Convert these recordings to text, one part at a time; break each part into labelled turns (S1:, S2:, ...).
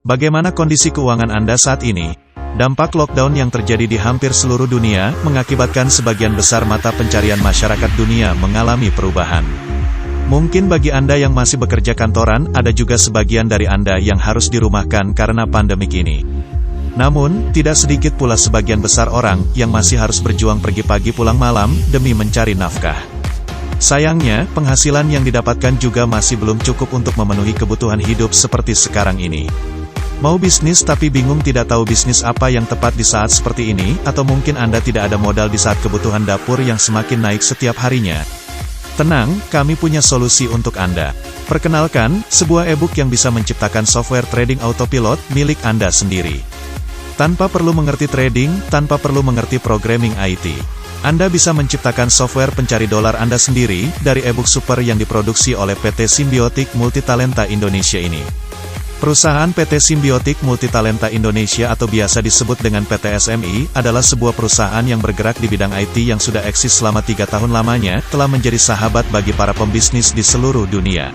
S1: Bagaimana kondisi keuangan Anda saat ini? Dampak lockdown yang terjadi di hampir seluruh dunia, mengakibatkan sebagian besar mata pencarian masyarakat dunia mengalami perubahan. Mungkin bagi Anda yang masih bekerja kantoran, ada juga sebagian dari Anda yang harus dirumahkan karena pandemik ini. Namun, tidak sedikit pula sebagian besar orang yang masih harus berjuang pergi pagi pulang malam, demi mencari nafkah. Sayangnya, penghasilan yang didapatkan juga masih belum cukup untuk memenuhi kebutuhan hidup seperti sekarang ini. Mau bisnis tapi bingung tidak tahu bisnis apa yang tepat di saat seperti ini, atau mungkin Anda tidak ada modal di saat kebutuhan dapur yang semakin naik setiap harinya. Tenang, kami punya solusi untuk Anda. Perkenalkan, sebuah e-book yang bisa menciptakan software trading autopilot milik Anda sendiri. Tanpa perlu mengerti trading, tanpa perlu mengerti programming IT. Anda bisa menciptakan software pencari dolar Anda sendiri, dari e-book super yang diproduksi oleh PT Simbiotik Multitalenta Indonesia ini. Perusahaan PT Simbiotik Multitalenta Indonesia atau biasa disebut dengan PT SMI, adalah sebuah perusahaan yang bergerak di bidang IT yang sudah eksis selama 3 tahun lamanya, telah menjadi sahabat bagi para pembisnis di seluruh dunia.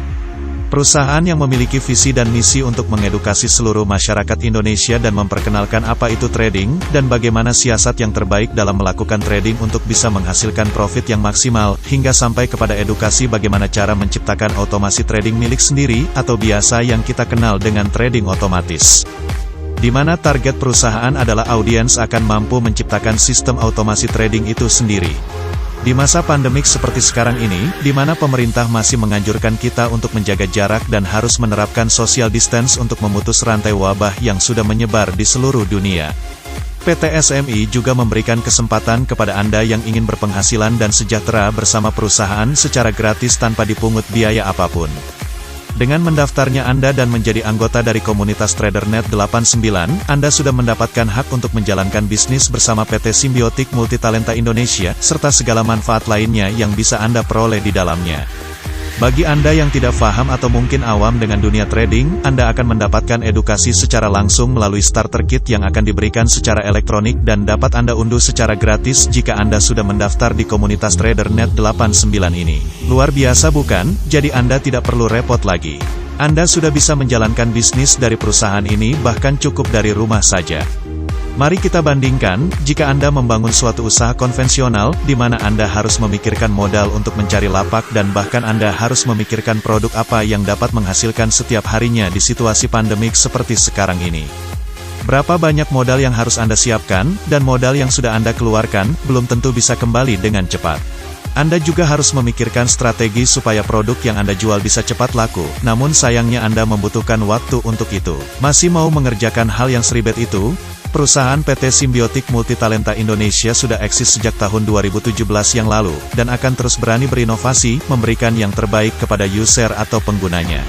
S1: Perusahaan yang memiliki visi dan misi untuk mengedukasi seluruh masyarakat Indonesia dan memperkenalkan apa itu trading, dan bagaimana siasat yang terbaik dalam melakukan trading untuk bisa menghasilkan profit yang maksimal, hingga sampai kepada edukasi bagaimana cara menciptakan otomasi trading milik sendiri, atau biasa yang kita kenal dengan trading otomatis. Di mana target perusahaan adalah audiens akan mampu menciptakan sistem otomasi trading itu sendiri. Di masa pandemik seperti sekarang ini, di mana pemerintah masih menganjurkan kita untuk menjaga jarak dan harus menerapkan social distance untuk memutus rantai wabah yang sudah menyebar di seluruh dunia. PT SMI juga memberikan kesempatan kepada Anda yang ingin berpenghasilan dan sejahtera bersama perusahaan secara gratis tanpa dipungut biaya apapun. Dengan mendaftarnya Anda dan menjadi anggota dari komunitas TraderNet 89, Anda sudah mendapatkan hak untuk menjalankan bisnis bersama PT Simbiotik Multitalenta Indonesia, serta segala manfaat lainnya yang bisa Anda peroleh di dalamnya. Bagi Anda yang tidak paham atau mungkin awam dengan dunia trading, Anda akan mendapatkan edukasi secara langsung melalui starter kit yang akan diberikan secara elektronik dan dapat Anda unduh secara gratis jika Anda sudah mendaftar di komunitas TraderNet 89 ini. Luar biasa bukan? Jadi Anda tidak perlu repot lagi. Anda sudah bisa menjalankan bisnis dari perusahaan ini bahkan cukup dari rumah saja. Mari kita bandingkan, jika Anda membangun suatu usaha konvensional, di mana Anda harus memikirkan modal untuk mencari lapak dan bahkan Anda harus memikirkan produk apa yang dapat menghasilkan setiap harinya di situasi pandemik seperti sekarang ini. Berapa banyak modal yang harus Anda siapkan, dan modal yang sudah Anda keluarkan, belum tentu bisa kembali dengan cepat. Anda juga harus memikirkan strategi supaya produk yang Anda jual bisa cepat laku, namun sayangnya Anda membutuhkan waktu untuk itu. Masih mau mengerjakan hal yang seribet itu? Perusahaan PT Simbiotik Multitalenta Indonesia sudah eksis sejak tahun 2017 yang lalu, dan akan terus berani berinovasi, memberikan yang terbaik kepada user atau penggunanya.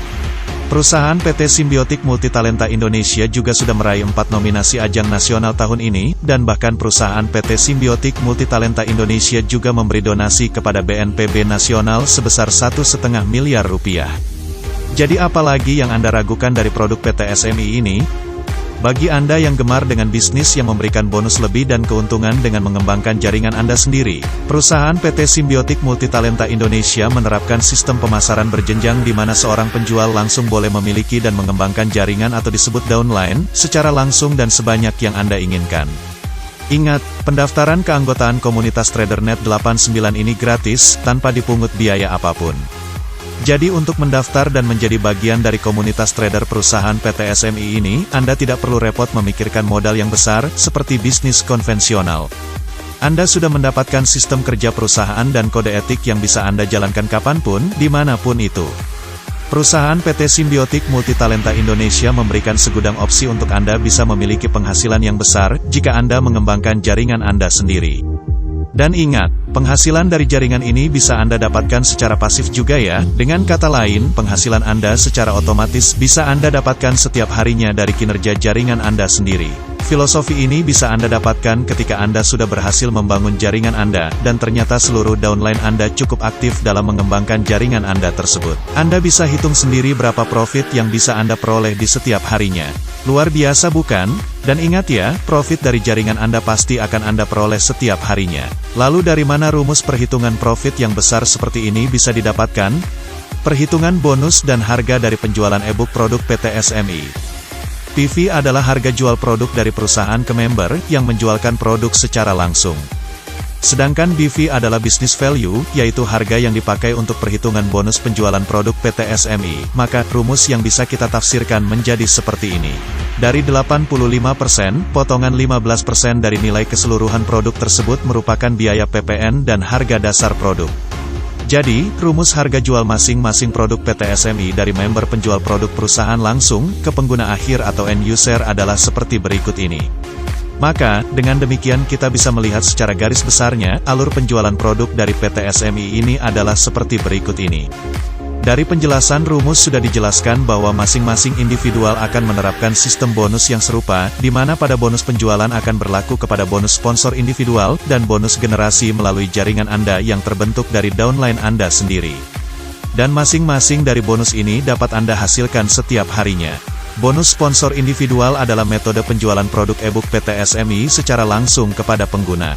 S1: Perusahaan PT Simbiotik Multitalenta Indonesia juga sudah meraih 4 nominasi ajang nasional tahun ini, dan bahkan perusahaan PT Simbiotik Multitalenta Indonesia juga memberi donasi kepada BNPB nasional sebesar 1,5 miliar rupiah. Jadi apalagi yang Anda ragukan dari produk PT SMI ini? Bagi Anda yang gemar dengan bisnis yang memberikan bonus lebih dan keuntungan dengan mengembangkan jaringan Anda sendiri, perusahaan PT Simbiotik Multitalenta Indonesia menerapkan sistem pemasaran berjenjang di mana seorang penjual langsung boleh memiliki dan mengembangkan jaringan atau disebut downline, secara langsung dan sebanyak yang Anda inginkan. Ingat, pendaftaran keanggotaan komunitas TraderNet 89 ini gratis, tanpa dipungut biaya apapun. Jadi untuk mendaftar dan menjadi bagian dari komunitas trader perusahaan PT SMI ini, Anda tidak perlu repot memikirkan modal yang besar, seperti bisnis konvensional. Anda sudah mendapatkan sistem kerja perusahaan dan kode etik yang bisa Anda jalankan kapanpun, dimanapun itu. Perusahaan PT Simbiotik Multitalenta Indonesia memberikan segudang opsi untuk Anda bisa memiliki penghasilan yang besar, jika Anda mengembangkan jaringan Anda sendiri. Dan ingat, penghasilan dari jaringan ini bisa Anda dapatkan secara pasif juga ya. Dengan kata lain, penghasilan Anda secara otomatis bisa Anda dapatkan setiap harinya dari kinerja jaringan Anda sendiri. Filosofi ini bisa Anda dapatkan ketika Anda sudah berhasil membangun jaringan Anda, dan ternyata seluruh downline Anda cukup aktif dalam mengembangkan jaringan Anda tersebut. Anda bisa hitung sendiri berapa profit yang bisa Anda peroleh di setiap harinya. Luar biasa bukan? Dan ingat ya, profit dari jaringan Anda pasti akan Anda peroleh setiap harinya. Lalu dari mana rumus perhitungan profit yang besar seperti ini bisa didapatkan? Perhitungan bonus dan harga dari penjualan e-book produk PT SMI. PV adalah harga jual produk dari perusahaan ke member yang menjualkan produk secara langsung. Sedangkan BV adalah business value, yaitu harga yang dipakai untuk perhitungan bonus penjualan produk PT SMI. Maka, rumus yang bisa kita tafsirkan menjadi seperti ini. Dari 85%, potongan 15% dari nilai keseluruhan produk tersebut merupakan biaya PPN dan harga dasar produk. Jadi, rumus harga jual masing-masing produk PT SMI dari member penjual produk perusahaan langsung ke pengguna akhir atau end user adalah seperti berikut ini. Maka, dengan demikian kita bisa melihat secara garis besarnya, alur penjualan produk dari PT SMI ini adalah seperti berikut ini. Dari penjelasan rumus sudah dijelaskan bahwa masing-masing individual akan menerapkan sistem bonus yang serupa, di mana pada bonus penjualan akan berlaku kepada bonus sponsor individual, dan bonus generasi melalui jaringan Anda yang terbentuk dari downline Anda sendiri. Dan masing-masing dari bonus ini dapat Anda hasilkan setiap harinya. Bonus sponsor individual adalah metode penjualan produk e-book PT SMI secara langsung kepada pengguna.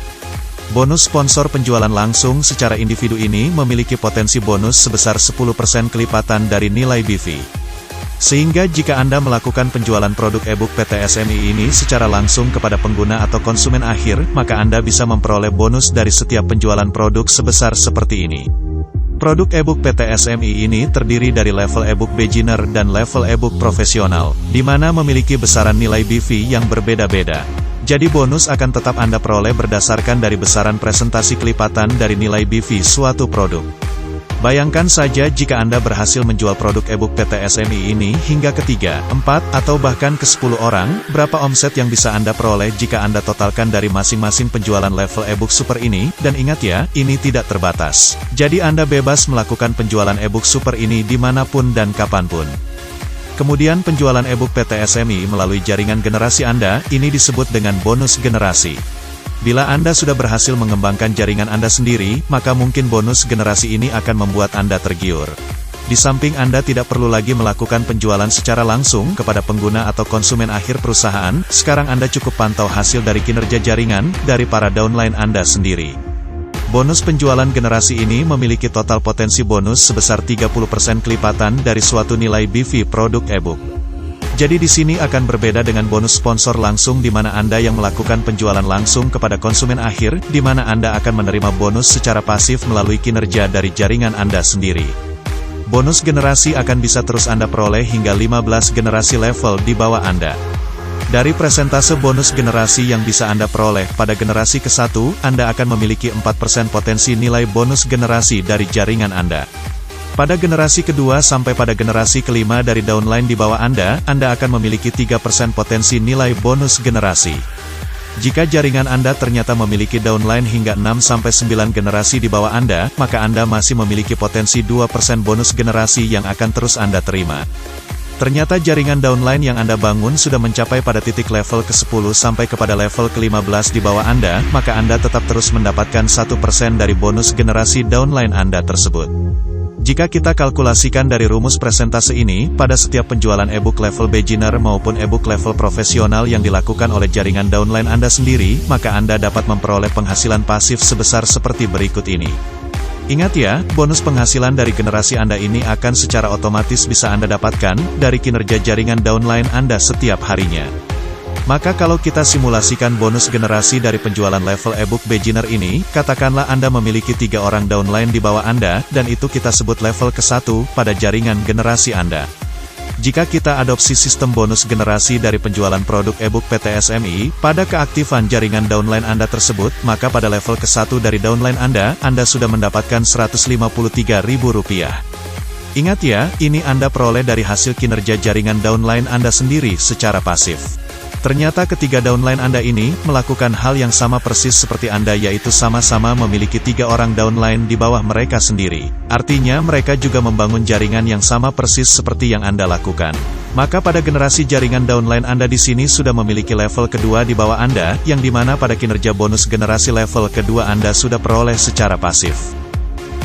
S1: Bonus sponsor penjualan langsung secara individu ini memiliki potensi bonus sebesar 10% kelipatan dari nilai BV. Sehingga jika Anda melakukan penjualan produk e-book PT SMI ini secara langsung kepada pengguna atau konsumen akhir, maka Anda bisa memperoleh bonus dari setiap penjualan produk sebesar seperti ini. Produk e-book PT SMI ini terdiri dari level e-book beginner dan level e-book profesional, di mana memiliki besaran nilai BV yang berbeda-beda. Jadi bonus akan tetap Anda peroleh berdasarkan dari besaran presentasi kelipatan dari nilai BV suatu produk. Bayangkan saja jika Anda berhasil menjual produk e-book PT SMI ini hingga ke 3, 4, atau bahkan ke 10 orang, berapa omset yang bisa Anda peroleh jika Anda totalkan dari masing-masing penjualan level e-book super ini, dan ingat ya, ini tidak terbatas. Jadi Anda bebas melakukan penjualan e-book super ini dimanapun dan kapanpun. Kemudian penjualan e-book PT SMI melalui jaringan generasi Anda, ini disebut dengan bonus generasi. Bila Anda sudah berhasil mengembangkan jaringan Anda sendiri, maka mungkin bonus generasi ini akan membuat Anda tergiur. Di samping Anda tidak perlu lagi melakukan penjualan secara langsung kepada pengguna atau konsumen akhir perusahaan, sekarang Anda cukup pantau hasil dari kinerja jaringan, dari para downline Anda sendiri. Bonus penjualan generasi ini memiliki total potensi bonus sebesar 30% kelipatan dari suatu nilai BV produk e-book. Jadi di sini akan berbeda dengan bonus sponsor langsung di mana Anda yang melakukan penjualan langsung kepada konsumen akhir, di mana Anda akan menerima bonus secara pasif melalui kinerja dari jaringan Anda sendiri. Bonus generasi akan bisa terus Anda peroleh hingga 15 generasi level di bawah Anda. Dari presentase bonus generasi yang bisa Anda peroleh pada generasi ke-1, Anda akan memiliki 4% potensi nilai bonus generasi dari jaringan Anda. Pada generasi kedua sampai pada generasi kelima dari downline di bawah Anda akan memiliki 3% potensi nilai bonus generasi. Jika jaringan Anda ternyata memiliki downline hingga 6-9 generasi di bawah Anda, maka Anda masih memiliki potensi 2% bonus generasi yang akan terus Anda terima. Ternyata jaringan downline yang Anda bangun sudah mencapai pada titik level ke-10 sampai kepada level ke-15 di bawah Anda, maka Anda tetap terus mendapatkan 1% dari bonus generasi downline Anda tersebut. Jika kita kalkulasikan dari rumus presentase ini, pada setiap penjualan e-book level beginner maupun e-book level profesional yang dilakukan oleh jaringan downline Anda sendiri, maka Anda dapat memperoleh penghasilan pasif sebesar seperti berikut ini. Ingat ya, bonus penghasilan dari generasi Anda ini akan secara otomatis bisa Anda dapatkan dari kinerja jaringan downline Anda setiap harinya. Maka kalau kita simulasikan bonus generasi dari penjualan level e-book beginner ini, katakanlah Anda memiliki 3 orang downline di bawah Anda, dan itu kita sebut level ke-1 pada jaringan generasi Anda. Jika kita adopsi sistem bonus generasi dari penjualan produk e-book PT SMI, pada keaktifan jaringan downline Anda tersebut, maka pada level ke-1 dari downline Anda sudah mendapatkan Rp153.000. Ingat ya, ini Anda peroleh dari hasil kinerja jaringan downline Anda sendiri secara pasif. Ternyata ketiga downline Anda ini melakukan hal yang sama persis seperti Anda, yaitu sama-sama memiliki 3 orang downline di bawah mereka sendiri. Artinya mereka juga membangun jaringan yang sama persis seperti yang Anda lakukan. Maka pada generasi jaringan downline Anda di sini sudah memiliki level kedua di bawah Anda, yang dimana pada kinerja bonus generasi level kedua Anda sudah peroleh secara pasif.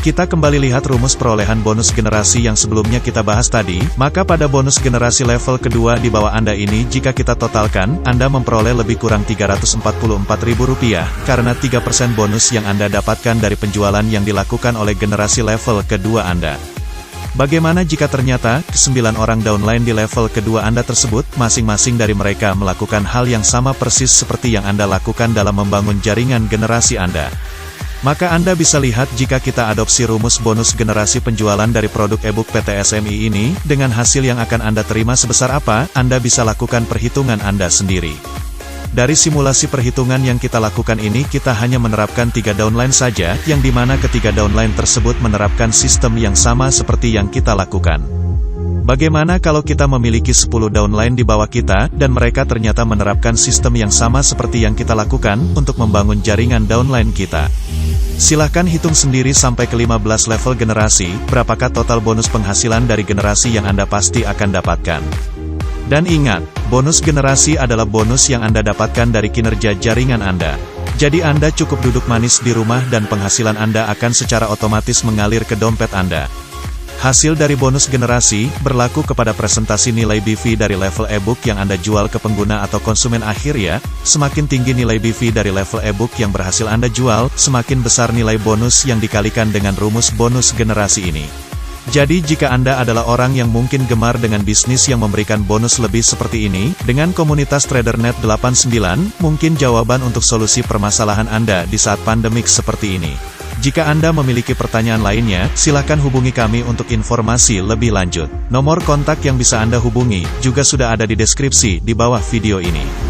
S1: Kita kembali lihat rumus perolehan bonus generasi yang sebelumnya kita bahas tadi, maka pada bonus generasi level kedua di bawah Anda ini jika kita totalkan, Anda memperoleh lebih kurang Rp344.000, karena 3% bonus yang Anda dapatkan dari penjualan yang dilakukan oleh generasi level kedua Anda. Bagaimana jika ternyata, 9 orang downline di level kedua Anda tersebut, masing-masing dari mereka melakukan hal yang sama persis seperti yang Anda lakukan dalam membangun jaringan generasi Anda? Maka Anda bisa lihat jika kita adopsi rumus bonus generasi penjualan dari produk e-book PT SMI ini, dengan hasil yang akan Anda terima sebesar apa, Anda bisa lakukan perhitungan Anda sendiri. Dari simulasi perhitungan yang kita lakukan ini kita hanya menerapkan 3 downline saja, yang dimana ketiga downline tersebut menerapkan sistem yang sama seperti yang kita lakukan. Bagaimana kalau kita memiliki 10 downline di bawah kita, dan mereka ternyata menerapkan sistem yang sama seperti yang kita lakukan, untuk membangun jaringan downline kita? Silahkan hitung sendiri sampai ke 15 level generasi, berapakah total bonus penghasilan dari generasi yang Anda pasti akan dapatkan. Dan ingat, bonus generasi adalah bonus yang Anda dapatkan dari kinerja jaringan Anda. Jadi Anda cukup duduk manis di rumah dan penghasilan Anda akan secara otomatis mengalir ke dompet Anda. Hasil dari bonus generasi, berlaku kepada presentasi nilai BV dari level e-book yang Anda jual ke pengguna atau konsumen akhir ya. Semakin tinggi nilai BV dari level e-book yang berhasil Anda jual, semakin besar nilai bonus yang dikalikan dengan rumus bonus generasi ini. Jadi jika Anda adalah orang yang mungkin gemar dengan bisnis yang memberikan bonus lebih seperti ini, dengan komunitas TraderNet 89, mungkin jawaban untuk solusi permasalahan Anda di saat pandemik seperti ini. Jika Anda memiliki pertanyaan lainnya, silakan hubungi kami untuk informasi lebih lanjut. Nomor kontak yang bisa Anda hubungi, juga sudah ada di deskripsi di bawah video ini.